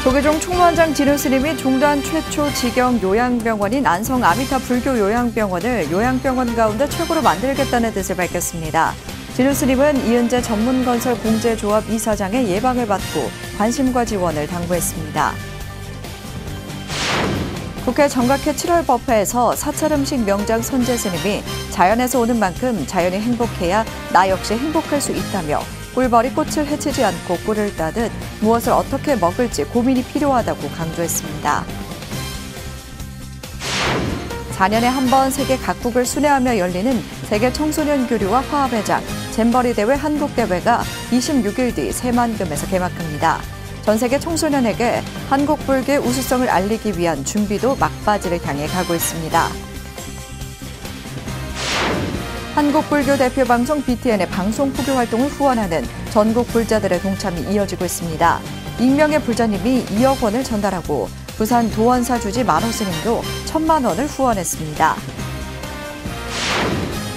조계종 총무원장 진우 스님이 종단 최초 직영 요양병원인 안성 아미타 불교 요양병원을 요양병원 가운데 최고로 만들겠다는 뜻을 밝혔습니다. 진우 스님은 이은재 전문건설 공제조합 이사장의 예방을 받고 관심과 지원을 당부했습니다. 국회 정각회 7월 법회에서 사찰 음식 명장 선제 스님이 자연에서 오는 만큼 자연이 행복해야 나 역시 행복할 수 있다며 꿀벌이 꽃을 해치지 않고 꿀을 따듯 무엇을 어떻게 먹을지 고민이 필요하다고 강조했습니다. 4년에 한 번 세계 각국을 순회하며 열리는 세계 청소년 교류와 화합회장 잼버리 대회 한국대회가 26일 뒤 새만금에서 개막합니다. 전 세계 청소년에게 한국 불교의 우수성을 알리기 위한 준비도 막바지를 향해 가고 있습니다. 한국불교 대표 방송 BTN의 방송 포교 활동을 후원하는 전국 불자들의 동참이 이어지고 있습니다. 익명의 불자님이 2억 원을 전달하고 부산 도원사 주지 만호 스님도 1,000만 원을 후원했습니다.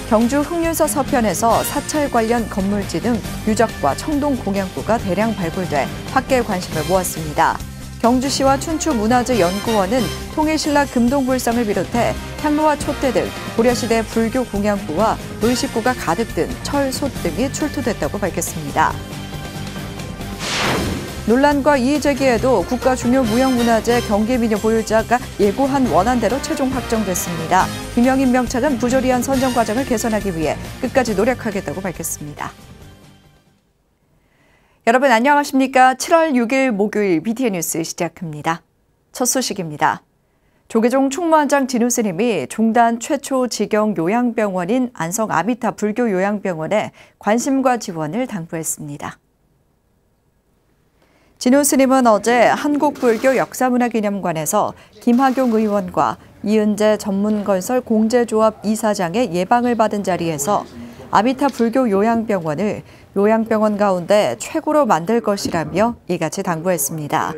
경주 흑륜서 서편에서 사찰 관련 건물지 등 유적과 청동 공양구가 대량 발굴돼 학계의 관심을 모았습니다. 경주시와 춘추문화재연구원은 통일신라 금동불상을 비롯해 향로와 촛대 등 고려시대 불교 공양구와 의식구가 가득 든 철, 솥 등이 출토됐다고 밝혔습니다. 논란과 이의 제기에도 국가 중요 무형문화재 경기민요 보유자가 예고한 원안대로 최종 확정됐습니다. 김영인 명찰은 부조리한 선정 과정을 개선하기 위해 끝까지 노력하겠다고 밝혔습니다. 여러분 안녕하십니까? 7월 6일 목요일 BTN 뉴스 시작합니다. 첫 소식입니다. 조계종 총무원장 진우 스님이 종단 최초 직영 요양병원인 안성 아미타 불교 요양병원에 관심과 지원을 당부했습니다. 진우 스님은 어제 한국불교 역사문화기념관에서 김학용 의원과 이은재 전문건설 공제조합 이사장의 예방을 받은 자리에서 아미타 불교 요양병원을 요양병원 가운데 최고로 만들 것이라며 이같이 당부했습니다.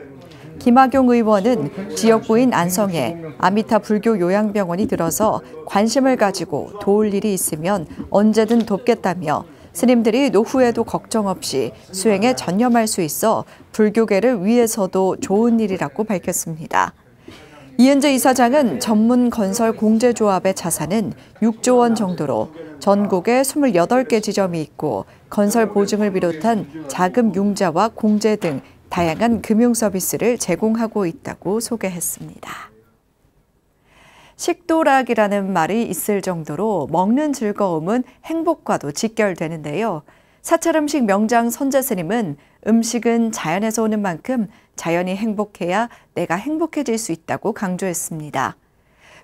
김학용 의원은 지역구인 안성에 아미타 불교 요양병원이 들어서 관심을 가지고 도울 일이 있으면 언제든 돕겠다며 스님들이 노후에도 걱정 없이 수행에 전념할 수 있어 불교계를 위해서도 좋은 일이라고 밝혔습니다. 이은재 이사장은 전문건설 공제조합의 자산은 6조 원 정도로 전국에 28개 지점이 있고 건설 보증을 비롯한 자금 융자와 공제 등 다양한 금융 서비스를 제공하고 있다고 소개했습니다. 식도락이라는 말이 있을 정도로 먹는 즐거움은 행복과도 직결되는데요. 사찰 음식 명장 선제 스님은 음식은 자연에서 오는 만큼 자연이 행복해야 내가 행복해질 수 있다고 강조했습니다.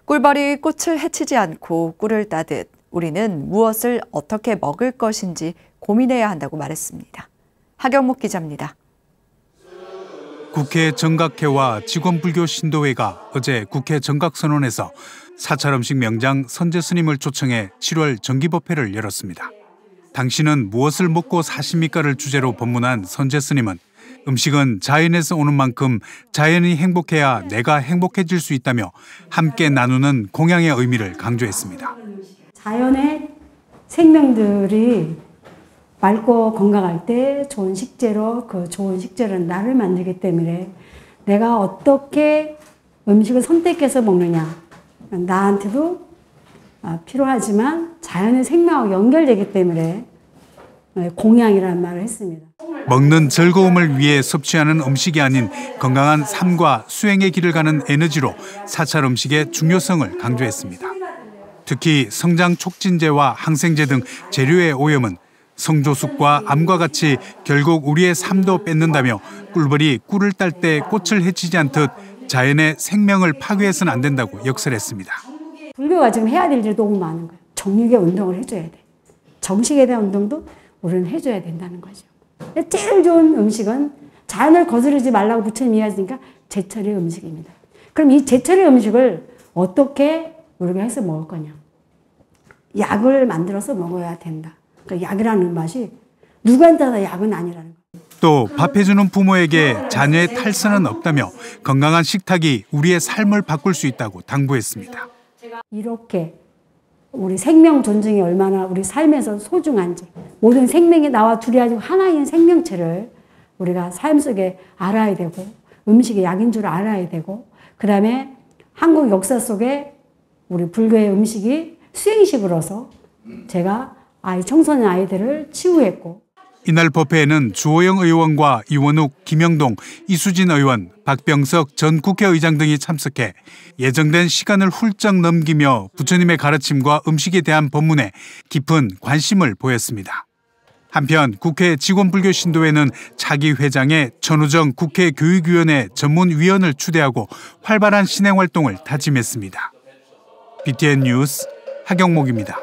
꿀벌이 꽃을 해치지 않고 꿀을 따듯 우리는 무엇을 어떻게 먹을 것인지 고민해야 한다고 말했습니다. 하경목 기자입니다. 국회 정각회와 직원불교 신도회가 어제 국회 정각선언에서 사찰 음식 명장 선제 스님을 초청해 7월 정기법회를 열었습니다. 당신은 무엇을 먹고 사십니까를 주제로 법문한 선제 스님은 음식은 자연에서 오는 만큼 자연이 행복해야 내가 행복해질 수 있다며 함께 나누는 공양의 의미를 강조했습니다. 자연의 생명들이 맑고 건강할 때 좋은 식재로 그 좋은 식재는 나를 만들기 때문에 내가 어떻게 음식을 선택해서 먹느냐 나한테도 필요하지만 자연의 생명하고 연결되기 때문에 공양이라는 말을 했습니다. 먹는 즐거움을 위해 섭취하는 음식이 아닌 건강한 삶과 수행의 길을 가는 에너지로 사찰 음식의 중요성을 강조했습니다. 특히 성장 촉진제와 항생제 등 재료의 오염은 성조숙과 암과 같이 결국 우리의 삶도 뺏는다며 꿀벌이 꿀을 딸 때 꽃을 해치지 않듯 자연의 생명을 파괴해서는 안 된다고 역설했습니다. 불교가 지금 해야 될 일이 너무 많은 거예요. 정육의 운동을 해줘야 돼. 정식에 대한 운동도 우리는 해줘야 된다는 거죠. 제일 좋은 음식은 자연을 거스르지 말라고 부처님이 이야기하니까 제철의 음식입니다. 그럼 이 제철의 음식을 어떻게 우리가 해서 먹을 거냐. 약을 만들어서 먹어야 된다. 그러니까 약이라는 맛이 누구한테 다 약은 아니라는 거예요. 또 밥해주는 부모에게 자녀의 탈선은 없다며 건강한 식탁이 우리의 삶을 바꿀 수 있다고 당부했습니다. 이렇게 우리 생명 존중이 얼마나 우리 삶에서 소중한지 모든 생명이 나와 둘이 아니고 하나인 생명체를 우리가 삶 속에 알아야 되고 음식이 약인 줄 알아야 되고, 그 다음에 한국 역사 속에 우리 불교의 음식이 수행식으로서 제가 청소년 아이들을 치유했고. 이날 법회에는 주호영 의원과 이원욱, 김영동, 이수진 의원, 박병석 전 국회의장 등이 참석해 예정된 시간을 훌쩍 넘기며 부처님의 가르침과 음식에 대한 법문에 깊은 관심을 보였습니다. 한편 국회 직원불교신도회는 차기 회장에 전우정 국회 교육위원회 전문위원을 추대하고 활발한 신행활동을 다짐했습니다. BTN 뉴스 하경목입니다.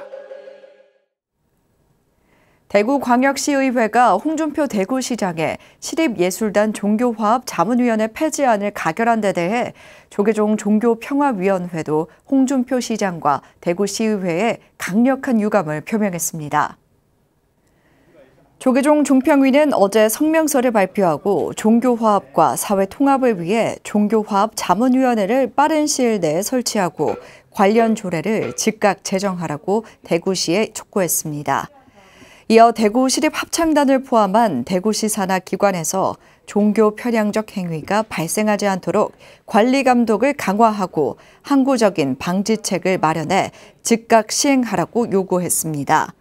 대구광역시의회가 홍준표 대구시장의 시립예술단 종교화합 자문위원회 폐지안을 가결한 데 대해 조계종 종교평화위원회도 홍준표 시장과 대구시의회에 강력한 유감을 표명했습니다. 조계종 종평위는 어제 성명서를 발표하고 종교화합과 사회통합을 위해 종교화합 자문위원회를 빠른 시일 내에 설치하고 관련 조례를 즉각 제정하라고 대구시에 촉구했습니다. 이어 대구시립합창단을 포함한 대구시 산하 기관에서 종교 편향적 행위가 발생하지 않도록 관리 감독을 강화하고 항구적인 방지책을 마련해 즉각 시행하라고 요구했습니다.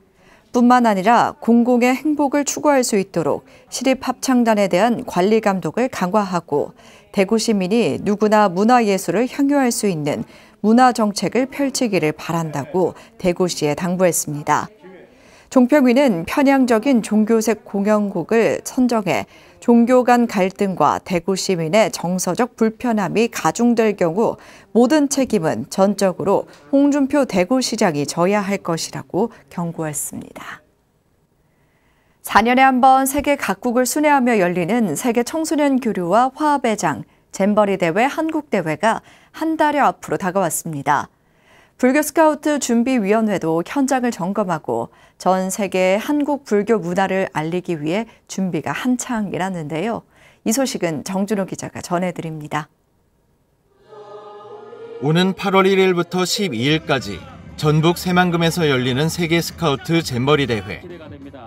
뿐만 아니라 공공의 행복을 추구할 수 있도록 시립합창단에 대한 관리 감독을 강화하고 대구 시민이 누구나 문화예술을 향유할 수 있는 문화정책을 펼치기를 바란다고 대구시에 당부했습니다. 종평위는 편향적인 종교색 공연곡을 선정해 종교 간 갈등과 대구 시민의 정서적 불편함이 가중될 경우 모든 책임은 전적으로 홍준표 대구시장이 져야 할 것이라고 경고했습니다. 4년에 한 번 세계 각국을 순회하며 열리는 세계 청소년 교류와 화합의 장 잼버리 대회 한국대회가 한 달여 앞으로 다가왔습니다. 불교 스카우트 준비위원회도 현장을 점검하고 전 세계의 한국 불교 문화를 알리기 위해 준비가 한창이라는데요. 이 소식은 정준호 기자가 전해드립니다. 오는 8월 1일부터 12일까지 전북 새만금에서 열리는 세계 스카우트 잼버리 대회.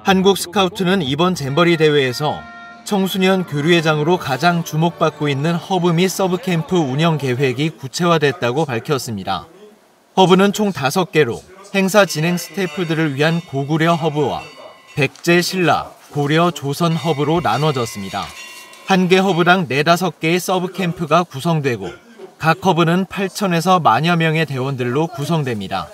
한국 스카우트는 이번 잼버리 대회에서 청소년 교류의 장으로 가장 주목받고 있는 허브 및 서브캠프 운영 계획이 구체화됐다고 밝혔습니다. 허브는 총 5개로 행사 진행 스태프들을 위한 고구려 허브와 백제 신라, 고려 조선 허브로 나눠졌습니다. 한 개 허브당 4-5개의 서브캠프가 구성되고 각 허브는 8,000에서 만여 명의 대원들로 구성됩니다.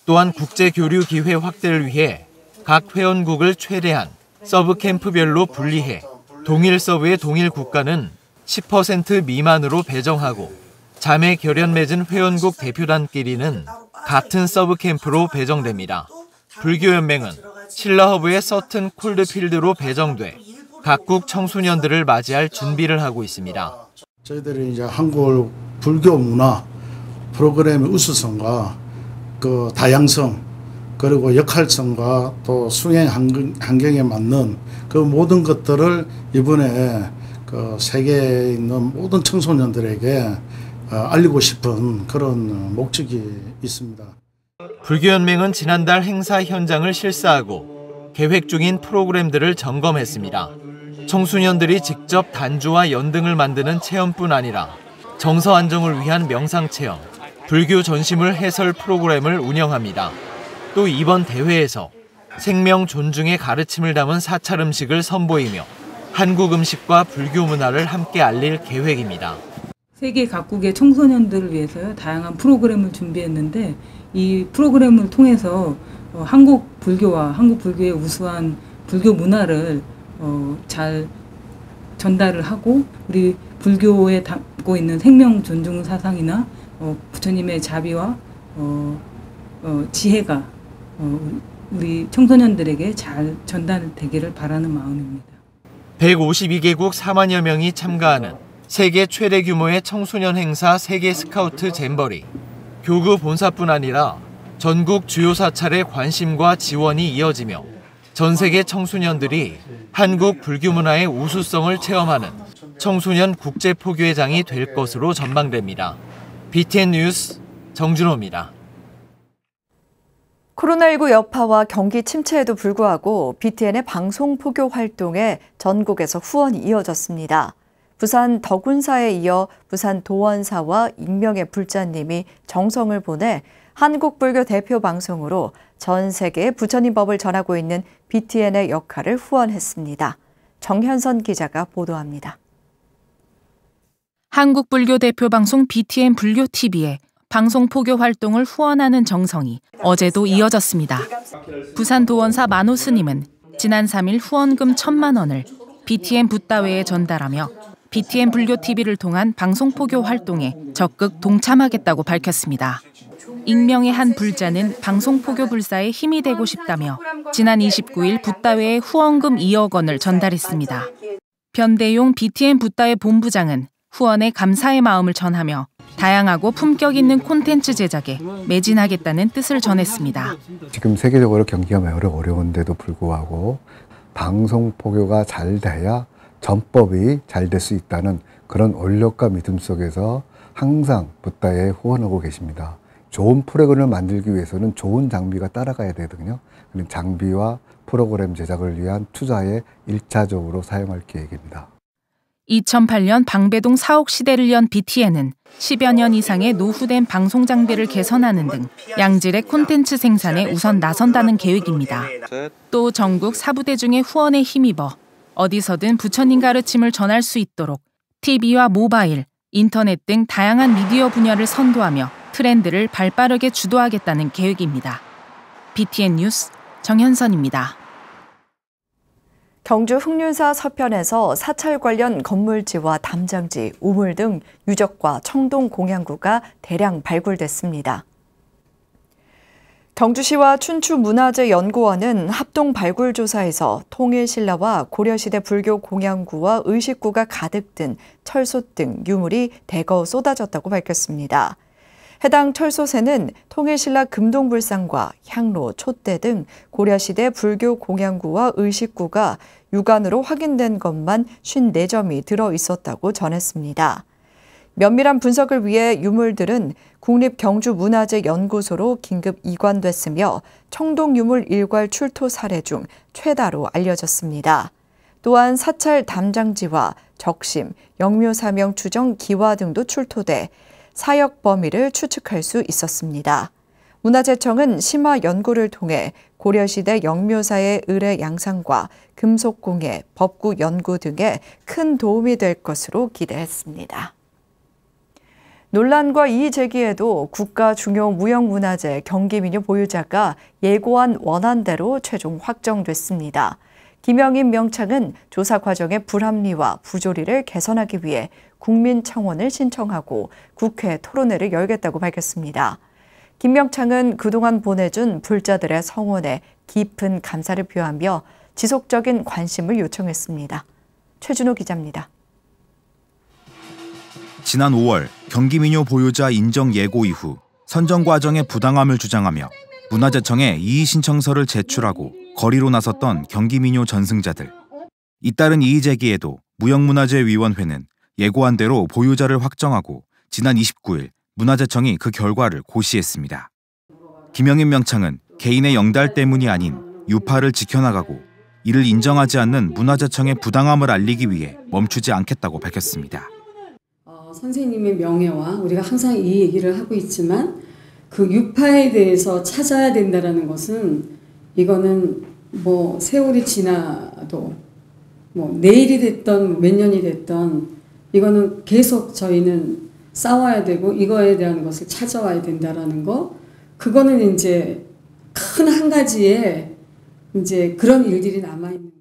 또한 국제교류 기회 확대를 위해 각 회원국을 최대한 서브캠프별로 분리해 동일 서브의 동일 국가는 10% 미만으로 배정하고 자매 결연 맺은 회원국 대표단끼리는 같은 서브캠프로 배정됩니다. 불교연맹은 신라허브의 서튼 콜드필드로 배정돼 각국 청소년들을 맞이할 준비를 하고 있습니다. 저희들이 이제 한국 불교 문화 프로그램의 우수성과 그 다양성 그리고 역할성과 또 수행 환경에 맞는 그 모든 것들을 이번에 그 세계에 있는 모든 청소년들에게 알리고 싶은 그런 목적이 있습니다. 불교연맹은 지난달 행사 현장을 실사하고 계획 중인 프로그램들을 점검했습니다. 청소년들이 직접 단주와 연등을 만드는 체험뿐 아니라 정서 안정을 위한 명상체험, 불교 전시물 해설 프로그램을 운영합니다. 또 이번 대회에서 생명 존중의 가르침을 담은 사찰 음식을 선보이며 한국 음식과 불교 문화를 함께 알릴 계획입니다. 세계 각국의 청소년들을 위해서 다양한 프로그램을 준비했는데 이 프로그램을 통해서 한국 불교와 한국 불교의 우수한 불교 문화를 잘 전달을 하고 우리 불교에 담고 있는 생명 존중 사상이나 부처님의 자비와 지혜가 우리 청소년들에게 잘 전달되기를 바라는 마음입니다. 152개국 4만여 명이 참가하는 세계 최대 규모의 청소년 행사 세계 스카우트 잼버리. 교구 본사뿐 아니라 전국 주요 사찰의 관심과 지원이 이어지며 전 세계 청소년들이 한국 불교 문화의 우수성을 체험하는 청소년 국제포교회장이 될 것으로 전망됩니다. BTN 뉴스 정준호입니다. 코로나19 여파와 경기 침체에도 불구하고 BTN의 방송 포교 활동에 전국에서 후원이 이어졌습니다. 부산 덕운사에 이어 부산 도원사와 익명의 불자님이 정성을 보내 한국불교 대표 방송으로 전 세계에 부처님 법을 전하고 있는 BTN의 역할을 후원했습니다. 정현선 기자가 보도합니다. 한국불교 대표 방송 BTN 불교TV에 방송 포교 활동을 후원하는 정성이 어제도 이어졌습니다. 부산 도원사 만호 스님은 지난 3일 후원금 1,000만 원을 BTN 붓다회에 전달하며 BTN 불교TV를 통한 방송 포교 활동에 적극 동참하겠다고 밝혔습니다. 익명의 한 불자는 방송 포교 불사에 힘이 되고 싶다며 지난 29일 붓다회에 후원금 2억 원을 전달했습니다. 변대용 BTN 붓다회 본부장은 후원에 감사의 마음을 전하며 다양하고 품격 있는 콘텐츠 제작에 매진하겠다는 뜻을 전했습니다. 지금 세계적으로 경기가 매우 어려운데도 불구하고 방송 포교가 잘 돼야 전법이 잘 될 수 있다는 그런 원력과 믿음 속에서 항상 붓다에 후원하고 계십니다. 좋은 프로그램을 만들기 위해서는 좋은 장비가 따라가야 되거든요. 장비와 프로그램 제작을 위한 투자에 1차적으로 사용할 계획입니다. 2008년 방배동 사옥 시대를 연 BTN은 10여 년 이상의 노후된 방송 장비를 개선하는 등 양질의 콘텐츠 생산에 우선 나선다는 계획입니다. 또 전국 사부대 중에 후원에 힘입어 어디서든 부처님 가르침을 전할 수 있도록 TV와 모바일, 인터넷 등 다양한 미디어 분야를 선도하며 트렌드를 발빠르게 주도하겠다는 계획입니다. BTN 뉴스 정현선입니다. 경주 흑륜사 서편에서 사찰 관련 건물지와 담장지, 우물 등 유적과 청동 공양구가 대량 발굴됐습니다. 경주시와 춘추문화재연구원은 합동 발굴조사에서 통일신라와 고려시대 불교 공양구와 의식구가 가득 든 철솥 등 유물이 대거 쏟아졌다고 밝혔습니다. 해당 철솥에는 통일신라 금동불상과 향로, 촛대 등 고려시대 불교 공양구와 의식구가 육안으로 확인된 것만 54점이 들어있었다고 전했습니다. 면밀한 분석을 위해 유물들은 국립경주문화재연구소로 긴급 이관됐으며 청동유물 일괄 출토 사례 중 최다로 알려졌습니다. 또한 사찰 담장지와 적심, 영묘사명 추정 기와 등도 출토돼 사역 범위를 추측할 수 있었습니다. 문화재청은 심화 연구를 통해 고려시대 영묘사의 의례 양상과 금속공예, 법구 연구 등에 큰 도움이 될 것으로 기대했습니다. 논란과 이의 제기에도 국가 중요 무형문화재 경기민요 보유자가 예고한 원안대로 최종 확정됐습니다. 김영인 명창은 조사 과정의 불합리와 부조리를 개선하기 위해 국민청원을 신청하고 국회 토론회를 열겠다고 밝혔습니다. 김 명창은 그동안 보내준 불자들의 성원에 깊은 감사를 표하며 지속적인 관심을 요청했습니다. 최준호 기자입니다. 지난 5월 경기민요 보유자 인정 예고 이후 선정 과정의 부당함을 주장하며 문화재청에 이의 신청서를 제출하고 거리로 나섰던 경기민요 전승자들. 잇따른 이의 제기에도 무형문화재위원회는 예고한 대로 보유자를 확정하고 지난 29일 문화재청이 그 결과를 고시했습니다. 김영인 명창은 개인의 영달 때문이 아닌 유파를 지켜나가고 이를 인정하지 않는 문화재청의 부당함을 알리기 위해 멈추지 않겠다고 밝혔습니다. 선생님의 명예와 우리가 항상 이 얘기를 하고 있지만 그 유파에 대해서 찾아야 된다는 것은 이거는 뭐 세월이 지나도 뭐 내일이 됐던 몇 년이 됐던 이거는 계속 저희는 싸워야 되고 이거에 대한 것을 찾아와야 된다라는 거 그거는 이제 큰 한 가지의 이제 그런 일들이 남아있는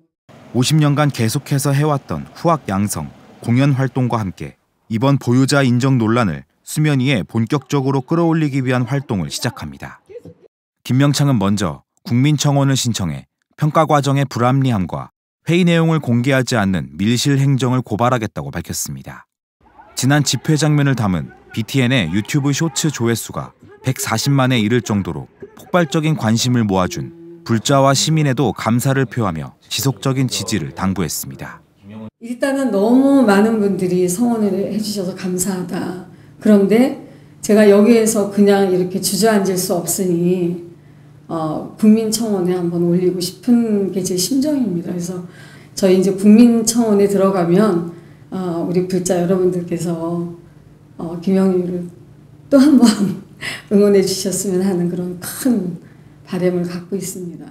50년간 계속해서 해왔던 후학 양성, 공연 활동과 함께 이번 보유자 인정 논란을 수면 위에 본격적으로 끌어올리기 위한 활동을 시작합니다. 김명창은 먼저 국민청원을 신청해 평가 과정의 불합리함과 회의 내용을 공개하지 않는 밀실 행정을 고발하겠다고 밝혔습니다. 지난 집회 장면을 담은 BTN의 유튜브 쇼츠 조회수가 140만에 이를 정도로 폭발적인 관심을 모아준 불자와 시민에도 감사를 표하며 지속적인 지지를 당부했습니다. 일단은 너무 많은 분들이 성원을 해주셔서 감사하다. 그런데 제가 여기에서 그냥 이렇게 주저앉을 수 없으니 국민청원에 한번 올리고 싶은 게 제 심정입니다. 그래서 저희 이제 국민청원에 들어가면 우리 불자 여러분들께서 김영희를 또 한 번 응원해 주셨으면 하는 그런 큰 바람을 갖고 있습니다.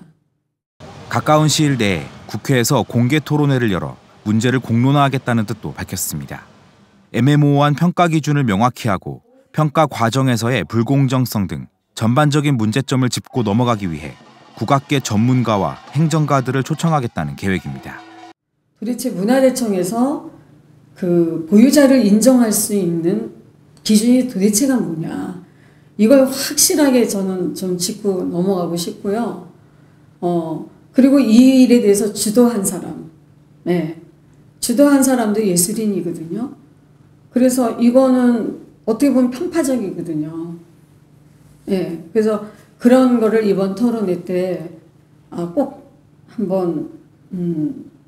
가까운 시일 내에 국회에서 공개 토론회를 열어 문제를 공론화하겠다는 뜻도 밝혔습니다. 애매모호한 평가 기준을 명확히 하고 평가 과정에서의 불공정성 등 전반적인 문제점을 짚고 넘어가기 위해 국악계 전문가와 행정가들을 초청하겠다는 계획입니다. 도대체 문화재청에서 그 보유자를 인정할 수 있는 기준이 도대체가 뭐냐. 이걸 확실하게 저는 좀 짚고 넘어가고 싶고요. 그리고 이 일에 대해서 주도한 사람. 네. 주도한 사람도 예술인이거든요. 그래서 이거는 어떻게 보면 편파적이거든요. 네. 그래서 그런 거를 이번 토론회 때 꼭 한번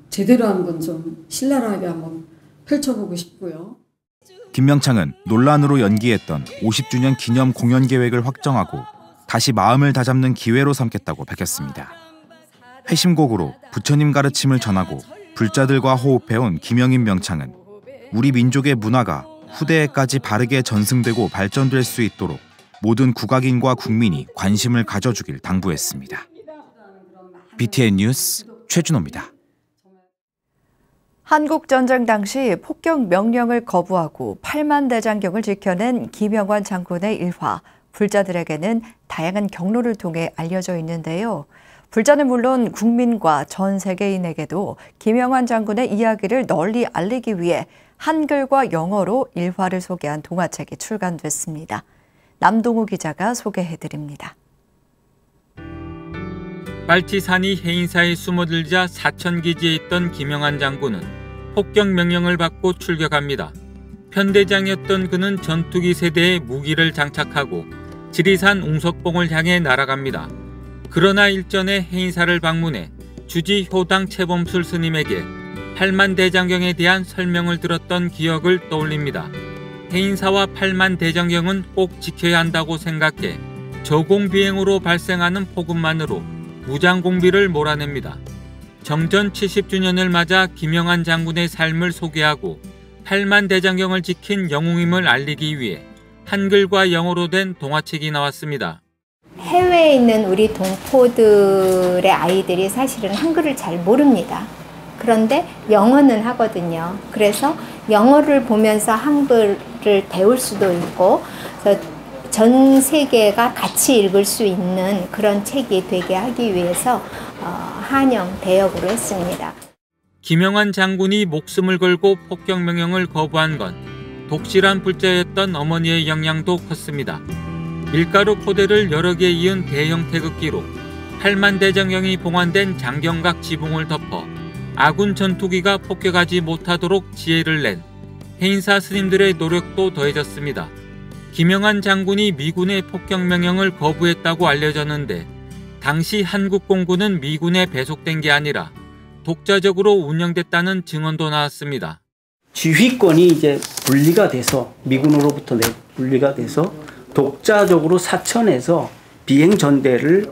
제대로 한번 좀 신랄하게 한번 펼쳐보고 싶고요. 김명창은 논란으로 연기했던 50주년 기념 공연 계획을 확정하고 다시 마음을 다잡는 기회로 삼겠다고 밝혔습니다. 회심곡으로 부처님 가르침을 전하고 불자들과 호흡해온 김영인 명창은 우리 민족의 문화가 후대에까지 바르게 전승되고 발전될 수 있도록 모든 국악인과 국민이 관심을 가져주길 당부했습니다. BTN 뉴스 최준호입니다. 한국전쟁 당시 폭격 명령을 거부하고 8만 대장경을 지켜낸 김영환 장군의 일화, 불자들에게는 다양한 경로를 통해 알려져 있는데요. 불자는 물론 국민과 전 세계인에게도 김영환 장군의 이야기를 널리 알리기 위해 한글과 영어로 일화를 소개한 동화책이 출간됐습니다. 남동우 기자가 소개해드립니다. 빨치산이 해인사에 숨어들자 사천기지에 있던 김영환 장군은 폭격 명령을 받고 출격합니다. 편대장이었던 그는 전투기 세대에 무기를 장착하고 지리산 웅석봉을 향해 날아갑니다. 그러나 일전에 해인사를 방문해 주지 효당 채범술 스님에게 8만 대장경에 대한 설명을 들었던 기억을 떠올립니다. 해인사와 8만 대장경은 꼭 지켜야 한다고 생각해 저공비행으로 발생하는 폭음만으로 무장공비를 몰아냅니다. 정전 70주년을 맞아 김영환 장군의 삶을 소개하고 8만 대장경을 지킨 영웅임을 알리기 위해 한글과 영어로 된 동화책이 나왔습니다. 해외에 있는 우리 동포들의 아이들이 사실은 한글을 잘 모릅니다. 그런데 영어는 하거든요. 그래서 영어를 보면서 한글을 배울 수도 있고 전 세계가 같이 읽을 수 있는 그런 책이 되게 하기 위해서 한영 대역으로 했습니다. 김영환 장군이 목숨을 걸고 폭격 명령을 거부한 건 독실한 불자였던 어머니의 영향도 컸습니다. 밀가루 포대를 여러 개 이은 대형 태극기로 8만 대장경이 봉안된 장경각 지붕을 덮어 아군 전투기가 폭격하지 못하도록 지혜를 낸 해인사 스님들의 노력도 더해졌습니다. 김영환 장군이 미군의 폭격 명령을 거부했다고 알려졌는데 당시 한국 공군은 미군에 배속된 게 아니라 독자적으로 운영됐다는 증언도 나왔습니다. 지휘권이 이제 분리가 돼서 미군으로부터 분리가 돼서 독자적으로 사천에서 비행 전대를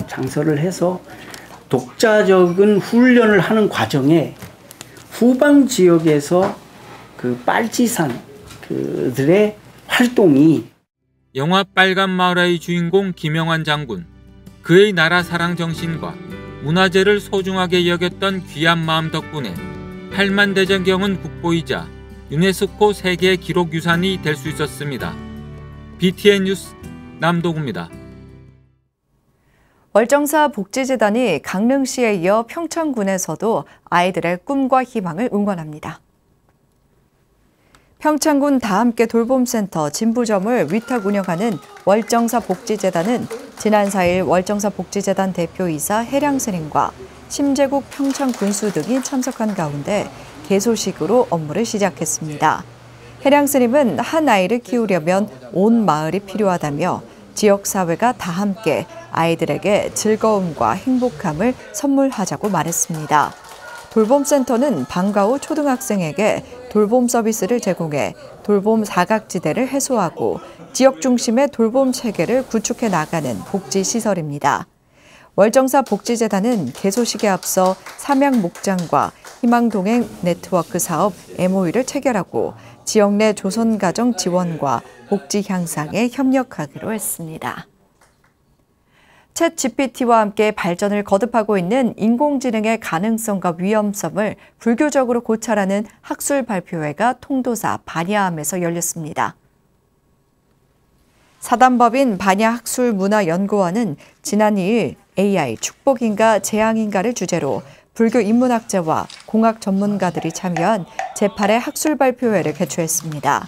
장설을 해서 독자적인 훈련을 하는 과정에 후방 지역에서 그 빨치산 그들의 활동이 영화 빨간 마을의 주인공 김영환 장군, 그의 나라 사랑 정신과 문화재를 소중하게 여겼던 귀한 마음 덕분에 8만 대장경은 국보이자 유네스코 세계 기록유산이 될 수 있었습니다. BTN 뉴스 남동우입니다. 월정사 복지재단이 강릉시에 이어 평창군에서도 아이들의 꿈과 희망을 응원합니다. 평창군 다함께 돌봄센터 진부점을 위탁 운영하는 월정사 복지재단은 지난 4일 월정사 복지재단 대표이사 해량스님과 심재국 평창군수 등이 참석한 가운데 개소식으로 업무를 시작했습니다. 해량스님은 한 아이를 키우려면 온 마을이 필요하다며 지역사회가 다 함께 아이들에게 즐거움과 행복함을 선물하자고 말했습니다. 돌봄센터는 방과 후 초등학생에게 돌봄 서비스를 제공해 돌봄 사각지대를 해소하고 지역 중심의 돌봄 체계를 구축해 나가는 복지시설입니다. 월정사 복지재단은 개소식에 앞서 삼양 목장과 희망동행 네트워크 사업 MOU를 체결하고 지역 내 조선가정 지원과 복지 향상에 협력하기로 했습니다. 챗 GPT와 함께 발전을 거듭하고 있는 인공지능의 가능성과 위험성을 불교적으로 고찰하는 학술 발표회가 통도사 반야암에서 열렸습니다. 사단법인 반야학술문화연구원은 지난 2일 AI 축복인가 재앙인가를 주제로 불교 인문학자와 공학 전문가들이 참여한 제8회 학술 발표회를 개최했습니다.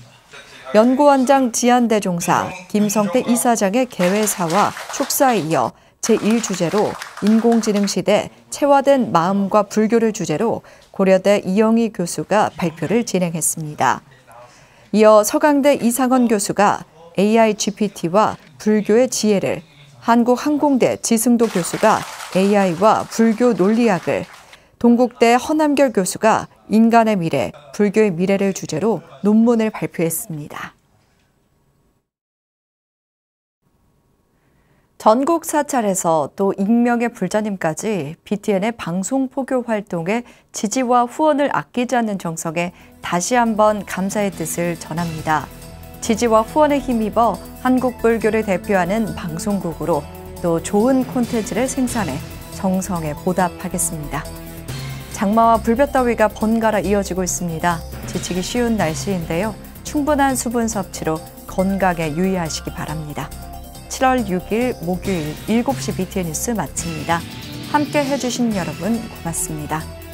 연구원장 지한대종사, 김성태 이사장의 개회사와 축사에 이어 제1주제로 인공지능 시대 체화된 마음과 불교를 주제로 고려대 이영희 교수가 발표를 진행했습니다. 이어 서강대 이상원 교수가 AI GPT와 불교의 지혜를, 한국항공대 지승도 교수가 AI와 불교 논리학을, 동국대 허남결 교수가 인간의 미래, 불교의 미래를 주제로 논문을 발표했습니다. 전국 사찰에서 또 익명의 불자님까지 BTN의 방송 포교 활동에 지지와 후원을 아끼지 않는 정성에 다시 한번 감사의 뜻을 전합니다. 지지와 후원에 힘입어 한국 불교를 대표하는 방송국으로 또 좋은 콘텐츠를 생산해 정성에 보답하겠습니다. 장마와 불볕더위가 번갈아 이어지고 있습니다. 지치기 쉬운 날씨인데요. 충분한 수분 섭취로 건강에 유의하시기 바랍니다. 7월 6일 목요일 7시 BTN 뉴스 마칩니다. 함께 해주신 여러분 고맙습니다.